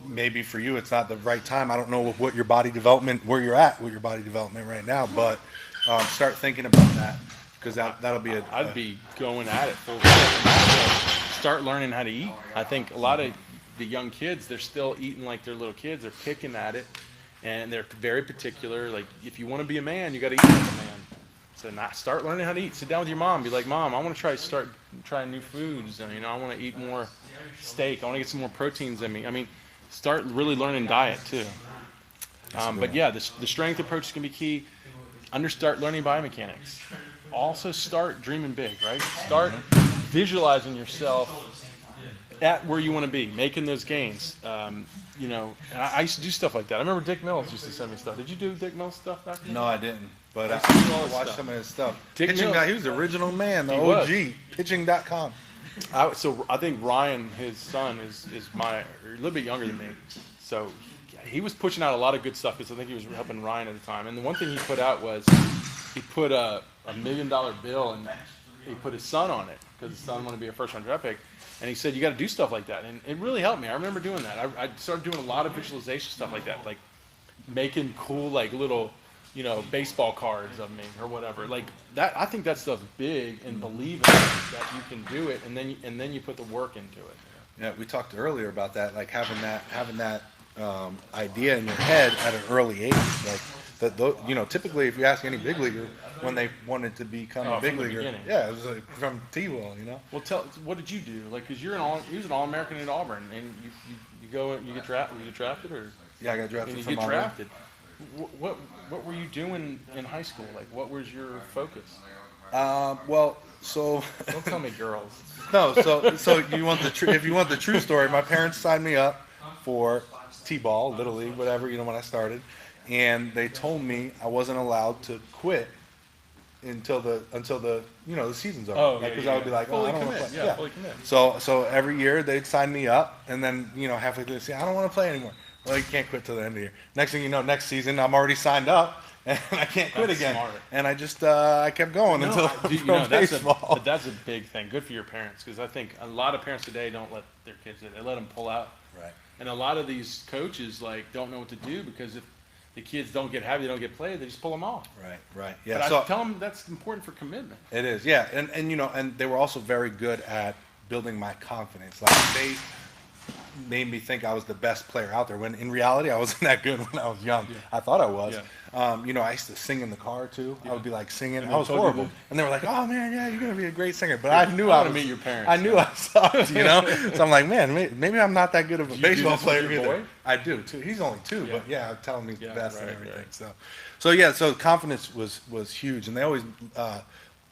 maybe for you it's not the right time. I don't know what your body development, where you're at with your body development right now, but start thinking about that, because that'll be I'd be going at it full time. Start learning how to eat. I think a lot of the young kids, they're still eating like they're little kids. They're picking at it, and they're very particular. Like, if you want to be a man, you got to eat like a man. So start learning how to eat. Sit down with your mom. Be like, Mom, I want to start trying new foods. And, I want to eat more steak. I want to get some more proteins in me. I mean, start really learning diet too. But yeah, the strength approach is going to be key. Start learning biomechanics. Also start dreaming big, right? Start visualizing yourself at where you want to be, making those gains. And I used to do stuff like that. I remember Dick Mills used to send me stuff. Did you do Dick Mills stuff back then? No, I didn't. But I watched some of his stuff. Pitching guy, he was the original man, the OG. Pitching.com. So I think Ryan, his son, is a little bit younger than me. So he was pushing out a lot of good stuff because I think he was helping Ryan at the time. And the one thing he put out was he put a $1 million bill and he put his son on it because his son wanted to be a first-round draft pick. And he said, you got to do stuff like that. And it really helped me. I remember doing that. I started doing a lot of visualization stuff like that, like making cool, like little, baseball cards of me or whatever. Like that, I think that stuff's big, and believing that you can do it, and then you put the work into it. Yeah, we talked earlier about that, like having that idea in your head at an early age. Like typically if you ask any big leaguer when they wanted to become a big leaguer, it was like from T-Ball, Well, what did you do? Like, because you was an All-American at Auburn, and you get drafted, or yeah, I got drafted. And you get drafted. What were you doing in high school? Like, what was your focus? So don't tell me girls. No, so you want if you want the true story, my parents signed me up for T-ball, Little League, whatever, when I started, and they told me I wasn't allowed to quit until the the season's over. Oh, because I would be like, fully I don't want to commit. play. Yeah, fully commit. So every year they'd sign me up, and then halfway through they say, I don't want to play anymore. Well, you can't quit till the end of the year. Next thing you know, next season I'm already signed up, and I can't quit again. Smart. And I just I kept going until baseball. But that's a big thing. Good for your parents, because I think a lot of parents today don't let their kids do it. They let them pull out. Right. And a lot of these coaches don't know what to do, because if the kids don't get happy, they don't get played, they just pull them off. Right. Yeah. But I tell them that's important for commitment. It is. Yeah. And and they were also very good at building my confidence. Like made me think I was the best player out there. When in reality, I wasn't that good when I was young. I thought I was. You know, I used to sing in the car too. I would be like singing. I was horrible, and they were like, "Oh man, yeah, you're gonna be a great singer." But I knew I was. Meet your parents. I knew I sucked. You know, so I'm like, man, maybe I'm not that good of a baseball player with your either. boy? I do too. He's only 2, but yeah, I'm telling me the best and right, everything. right. So yeah, so confidence was huge, and they always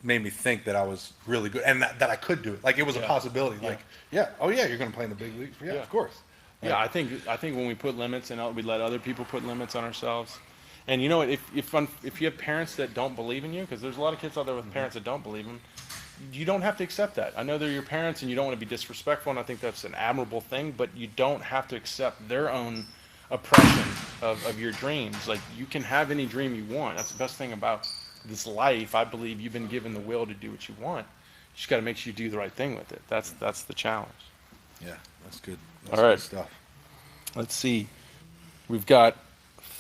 made me think that I was really good and that I could do it. Like it was a possibility. Like, oh yeah, you're gonna play in the big leagues. Yeah, of course. Yeah, I think when we put limits and we let other people put limits on ourselves, and you know what, if you have parents that don't believe in you, because there's a lot of kids out there with parents that don't believe in, you don't have to accept that. I know they're your parents, and you don't want to be disrespectful, and I think that's an admirable thing, but you don't have to accept their own oppression of your dreams. Like, you can have any dream you want. That's the best thing about this life. I believe you've been given the will to do what you want. You just got to make sure you do the right thing with it. That's the challenge. Yeah, that's good. That's all right, good stuff. Let's see. We've got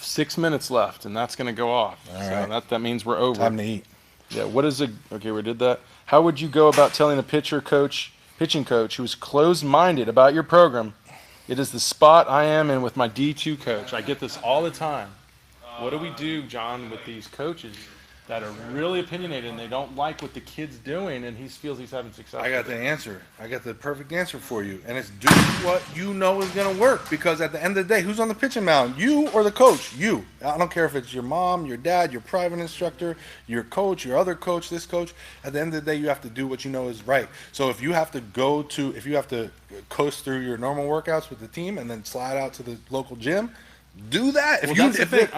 6 minutes left, and that's going to go off. All so right. that means we're over. Time to eat. Yeah. Okay, we did that. How would you go about telling a pitching coach who's closed-minded about your program, "It is the spot I am in with my D2 coach"? I get this all the time. What do we do, John, with these coaches that are really opinionated and they don't like what the kid's doing, and he feels he's having success? I got the answer. I got the perfect answer for you. And it's do what you know is going to work. Because at the end of the day, who's on the pitching mound? You or the coach? You. I don't care if it's your mom, your dad, your private instructor, your coach, your other coach, this coach. At the end of the day, you have to do what you know is right. So if you have to coast through your normal workouts with the team and then slide out to the local gym, do that.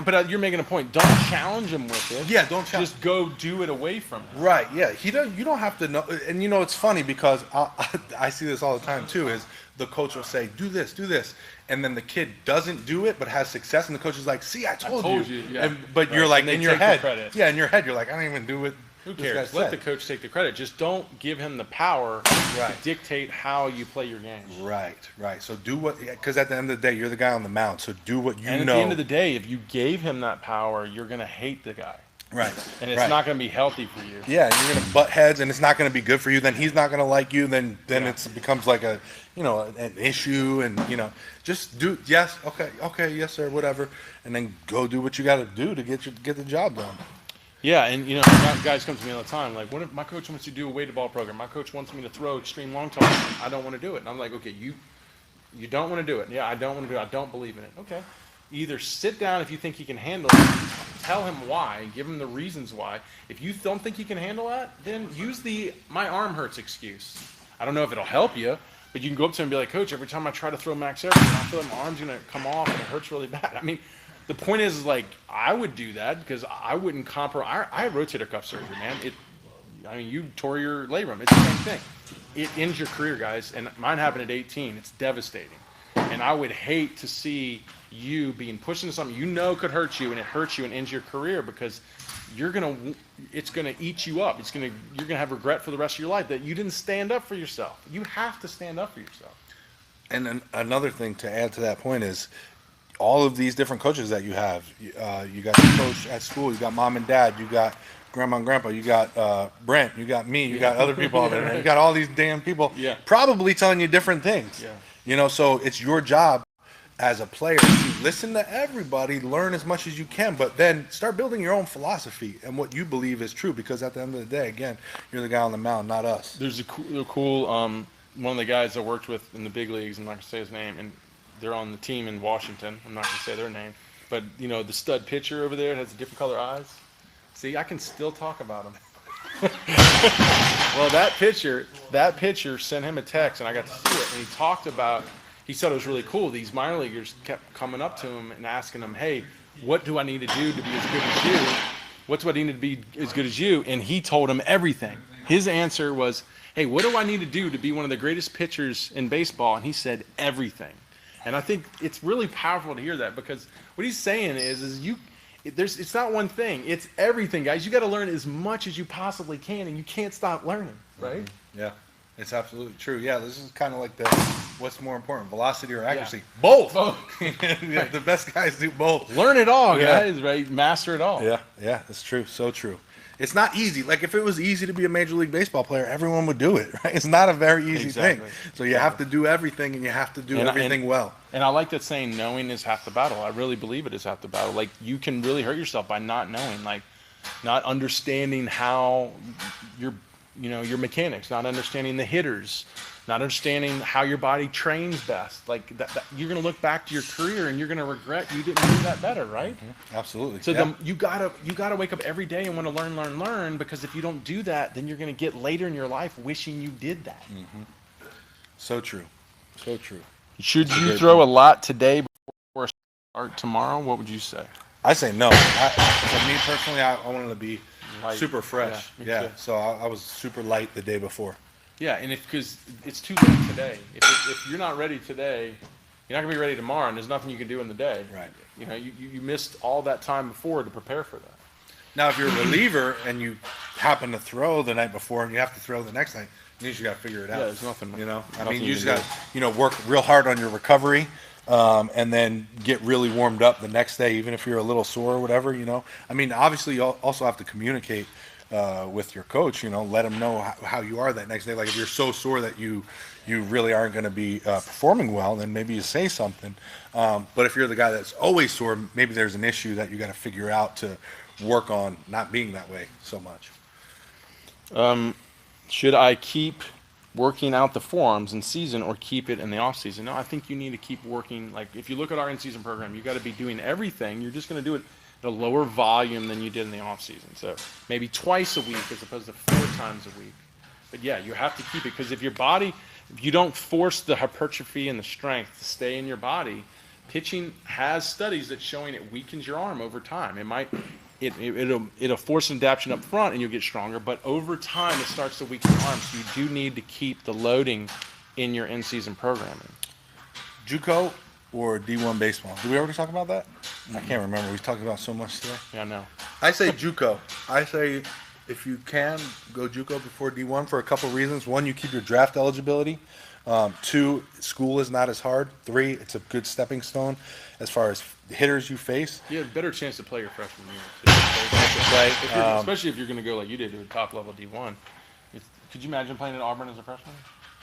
But you're making a point. Don't challenge him with it. Yeah, don't challenge. Just go do it away from him. Right. Yeah. You don't have to know. And you know, it's funny because I see this all the time too. Is the coach will say, "Do this," and then the kid doesn't do it but has success, and the coach is like, "See, I told you." Yeah. But you're like, in your head, yeah, in your head, you're like, "I don't even do it." Who cares? Let the coach take the credit. Just don't give him the power to dictate how you play your game. Right. So do because at the end of the day, you're the guy on the mound. So do what you know. And at the end of the day, if you gave him that power, you're going to hate the guy. Right. And it's not going to be healthy for you. Yeah, you're going to butt heads, and it's not going to be good for you. Then he's not going to like you. Then it becomes like an issue, and just do okay, yes sir, whatever, and then go do what you got to do to get the job done. Yeah, and guys come to me all the time like, "What if my coach wants to do a weighted ball program? My coach wants me to throw extreme long toss. I don't want to do it." And I'm like, "Okay, you don't want to do it." "Yeah, I don't want to do it. I don't believe in it." Okay. Either sit down if you think he can handle it, tell him why, give him the reasons why. If you don't think he can handle that, then use the "my arm hurts" excuse. I don't know if it'll help you, but you can go up to him and be like, "Coach, every time I try to throw max air, I feel like my arm's going to come off and it hurts really bad." I mean, the point is like, I would do that because I wouldn't compromise. I had rotator cuff surgery, man. You tore your labrum. It's the same thing. It ends your career, guys. And mine happened at 18. It's devastating. And I would hate to see you being pushed into something could hurt you, and it hurts you and ends your career because it's gonna eat you up. You're gonna have regret for the rest of your life that you didn't stand up for yourself. You have to stand up for yourself. And then another thing to add to that point is, all of these different coaches that you have, you got the coach at school, you got mom and dad, you got grandma and grandpa, you got Brent, you got me, you got other people out there, you got all these damn people probably telling you different things. So it's your job as a player to listen to everybody, learn as much as you can, but then start building your own philosophy and what you believe is true, because at the end of the day, again, you're the guy on the mound, not us. There's a cool one of the guys I worked with in the big leagues, I'm not going to say his name, and they're on the team in Washington. I'm not going to say their name. But, the stud pitcher over there has different color eyes. See, I can still talk about him. Well, that pitcher sent him a text, and I got to see it. And he said it was really cool. These minor leaguers kept coming up to him and asking him, "Hey, what do I need to do to be as good as you? What do I need to be as good as you?" And he told him everything. His answer was, "Hey, what do I need to do to be one of the greatest pitchers in baseball?" And he said everything. And I think it's really powerful to hear that, because what he's saying is it's not one thing, it's everything, guys. You got to learn as much as you possibly can, and you can't stop learning, right? Mm-hmm. Yeah, it's absolutely true. Yeah, this is kind of like what's more important, velocity or accuracy? Yeah. Both. The best guys do both. Learn it all, guys, right? Master it all. Yeah, that's true. So true. It's not easy. Like if it was easy to be a Major League Baseball player, everyone would do it, right? It's not a very easy thing. So you have to do everything, and you have to do everything well. And I like that saying, knowing is half the battle. I really believe it is half the battle. Like you can really hurt yourself by not knowing, like not understanding how your mechanics, not understanding the hitters, not understanding how your body trains best. Like that you're going to look back to your career and you're going to regret you didn't do that better, right? Absolutely. So you gotta wake up every day and want to learn, because if you don't do that, then you're going to get later in your life wishing you did that. So true. So true. Should you throw a lot today before start tomorrow? What would you say? I say no. For me personally, I wanted to be Light. super fresh. Yeah, So I was super light the day before. Yeah, and because it's too late today. If you're not ready today, you're not gonna be ready tomorrow, and there's nothing you can do in the day. Right. You know, you missed all that time before to prepare for that. Now, if you're a reliever and you happen to throw the night before and you have to throw the next night, you just got to figure it out. Yeah, there's nothing. You know, I nothing mean, you can just do. got to, work real hard on your recovery, and then get really warmed up the next day, even if you're a little sore or whatever. I mean, obviously, you also have to communicate with your coach. Let him know how you are that next day. Like if you're so sore that you really aren't going to be performing well, then maybe you say something. But if you're the guy that's always sore, maybe there's an issue that you got to figure out to work on not being that way so much. Should I keep working out the forearms in season or keep it in the off season? No, I think you need to keep working. Like if you look at our in-season program, you got to be doing everything. You're just going to do it at a lower volume than you did in the off season. So maybe twice a week as opposed to 4 times a week. But yeah, you have to keep it, because if you don't force the hypertrophy and the strength to stay in your body, pitching has studies that showing it weakens your arm over time. It'll force an adaptation up front and you'll get stronger, but over time it starts to weaken your arm. So you do need to keep the loading in your in-season programming. JUCO or D1 baseball? Did we already talk about that? I can't remember. We talked about so much today. Yeah, I know. I say JUCO. I say if you can, go JUCO before D1 for a couple reasons. 1, you keep your draft eligibility. 2, school is not as hard. 3, it's a good stepping stone as far as hitters you face. You have a better chance to play your freshman year. Especially if you're going to go like you did to a top-level D1. Could you imagine playing at Auburn as a freshman?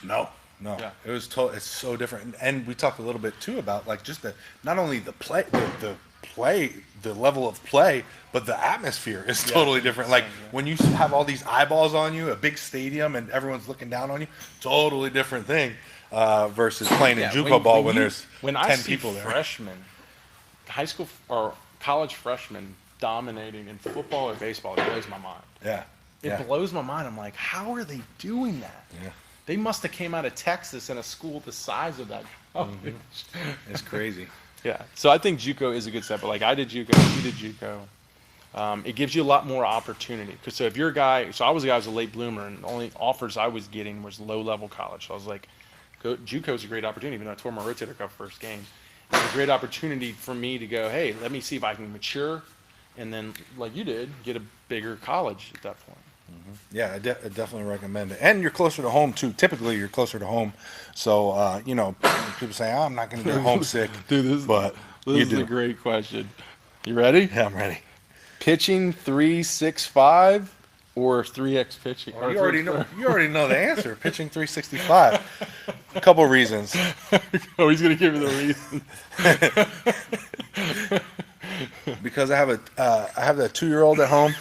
No. Yeah. It's so different. And we talked a little bit too about like just not only the level of play, but the atmosphere is totally different. Like when you have all these eyeballs on you, a big stadium, and everyone's looking down on you, totally different thing versus playing in JUCO ball when there's 10 people there. Freshmen, high school or college freshmen dominating in football or baseball, it blows my mind. Yeah. It blows my mind. I'm like, how are they doing that? Yeah. They must have came out of Texas in a school the size of that. It's crazy. Yeah. So I think JUCO is a good step. But like I did JUCO, you did JUCO. It gives you a lot more opportunity. So if you're a guy, so I was a guy who was a late bloomer, and the only offers I was getting was low-level college. So I was like, JUCO is a great opportunity. Even though I tore my rotator cuff first game, it was a great opportunity for me to go, hey, let me see if I can mature, and then like you did, get a bigger college at that point. Yeah, I definitely recommend it. And you're closer to home, too. Typically, you're closer to home. So, people say, oh, I'm not going to get homesick. Dude, this is a great question. You ready? Yeah, I'm ready. Pitching 365 or 3x pitching? Oh, you already know the answer. Pitching 365. A couple of reasons. Oh, he's going to give me the reason. Because I have a 2-year-old at home,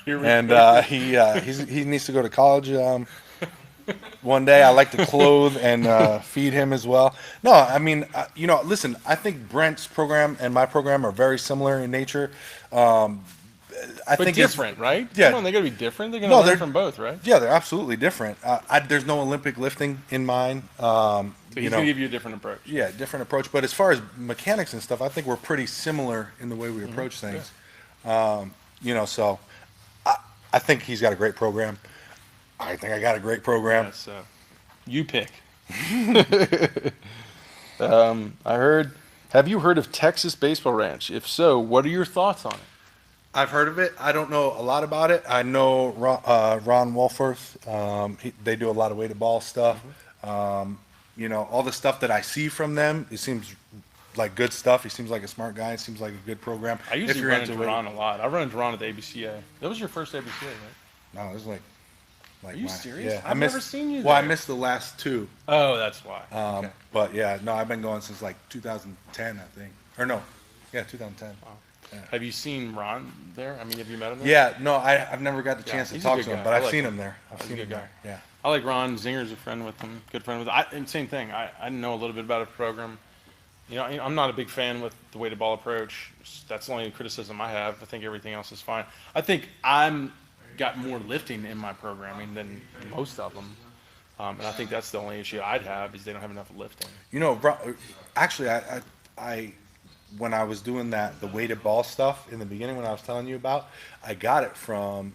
and he needs to go to college one day. I like to clothe and feed him as well. No, I mean, listen, I think Brent's program and my program are very similar in nature. I think different, right? Yeah. Come on, they got to be different. They're going to learn from both, right? Yeah, they're absolutely different. There's no Olympic lifting in mine. So he's going to give you a different approach. Yeah, different approach. But as far as mechanics and stuff, I think we're pretty similar in the way we approach things. Yeah. So I think he's got a great program. I think I got a great program. Yeah, so you pick. Have you heard of Texas Baseball Ranch? If so, what are your thoughts on it? I've heard of it. I don't know a lot about it. I know Ron Wolforth. They do a lot of weighted ball stuff. All the stuff that I see from them, it seems like good stuff. He seems like a smart guy. Seems like a good program. I usually you're run into into it. Ron a lot. I run into Ron at the ABCA. That was your first ABCA, right? No, it was like Are you serious? Yeah, I've never seen you Well, I there. missed the last two. Oh, that's why. Um, Okay. But yeah, no, I've been going since like 2010, I think. Or no, yeah, 2010. Wow. Yeah. Have you seen Ron there? I mean, have you met him there? Yeah, no, I've never got the Yeah, chance to he's a talk good to him, guy. but I I've like seen him. him there. I've He's a seen good him guy. there. Yeah. I like Ron. Zinger's a friend with him, good friend with him. And same thing. I know a little bit about a program. You know, I'm not a big fan with the weighted ball approach. That's the only criticism I have. I think everything else is fine. I think I'm got more lifting in my programming than most of them. And I think that's the only issue I'd have is they don't have enough lifting. You know, actually, I when I was doing the weighted ball stuff in the beginning, when I was telling you about, I got it from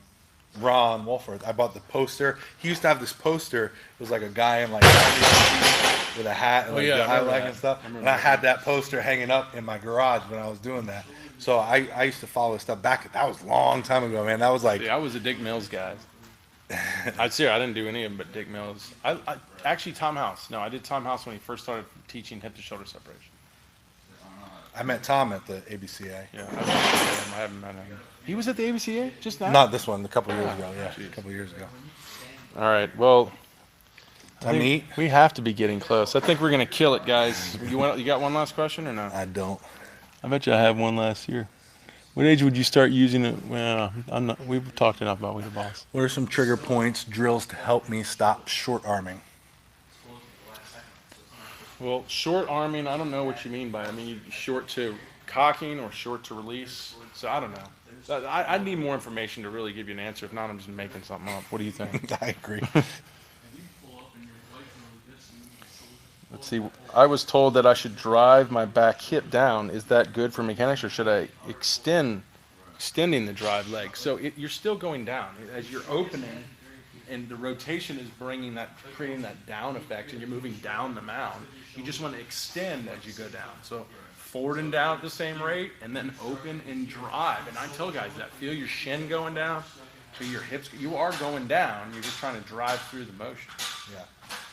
Ron Wolford. I bought the poster. He used to have this poster. It was like a guy in like with a hat and like yeah, I the remember highlight that. and stuff. I remember And I that. had that poster hanging up in my garage when I was doing that. So I used to follow this stuff back. That was a long time ago, man. That was like See, I was a Dick Mills guy. I'd say I didn't do any of them but Dick Mills. I actually Tom House. No, I did Tom House when he first started teaching hip to shoulder separation. I met Tom at the ABCA. Yeah, I haven't met him. He was at the ABCA just now? Not this one, a couple years ago. Yeah, a couple years ago. All right, well, Time to eat? we have to be getting close. I think we're going to kill it, guys. You got one last question or no? I don't. I bet you I have one last year. What age would you start using it? Well, I'm not. We've talked enough about weighted balls. What are some trigger points, drills to help me stop short arming? Well, short arming, I don't know what you mean by it. I mean, short to cocking or short to release. So I don't know. I need more information to really give you an answer. If not, I'm just making something up. What do you think? I agree. Let's see. I was told that I should drive my back hip down. Is that good for mechanics, or should I extending the drive leg? So you're still going down as you're opening, and the rotation is creating that down effect, and you're moving down the mound. You just want to extend as you go down. So forward and down at the same rate, and then open and drive. And I tell guys that feel your shin going down, feel your hips. You are going down. You're just trying to drive through the motion. Yeah.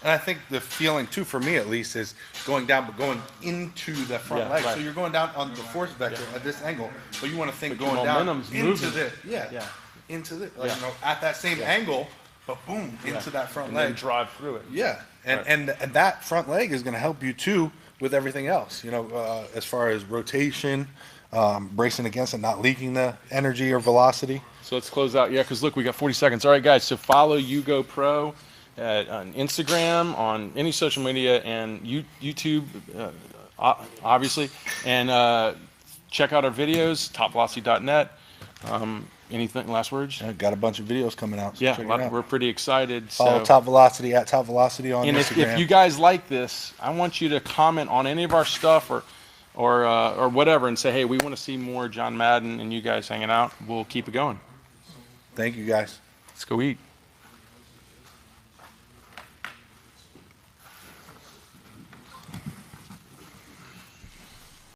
And I think the feeling, too, for me at least, is going down, but going into the front Yeah, leg. right. So you're going down on the force vector at this angle, but you want to think But your going down momentum's into moving. this. Yeah. Yeah. Into this. Like, Yeah. you know, at that same angle, but boom, into that front And leg. then drive through it. Yeah. And, Right. and that front leg is going to help you, too, with everything else. You know, as far as rotation, bracing against it, not leaking the energy or velocity. So let's close out. Yeah, because look, we got 40 seconds. All right, guys. So follow YouGoPro on Instagram, on any social media, and YouTube, obviously. And check out our videos, TopVelocity.net. Anything? Last words? I got a bunch of videos coming out. So Yeah, check it out. we're pretty excited. Follow So. Top Velocity at Top Velocity on And Instagram. if you guys like this, I want you to comment on any of our stuff or whatever, and say, hey, we want to see more John Madden and you guys hanging out. We'll keep it going. Thank you, guys. Let's go eat.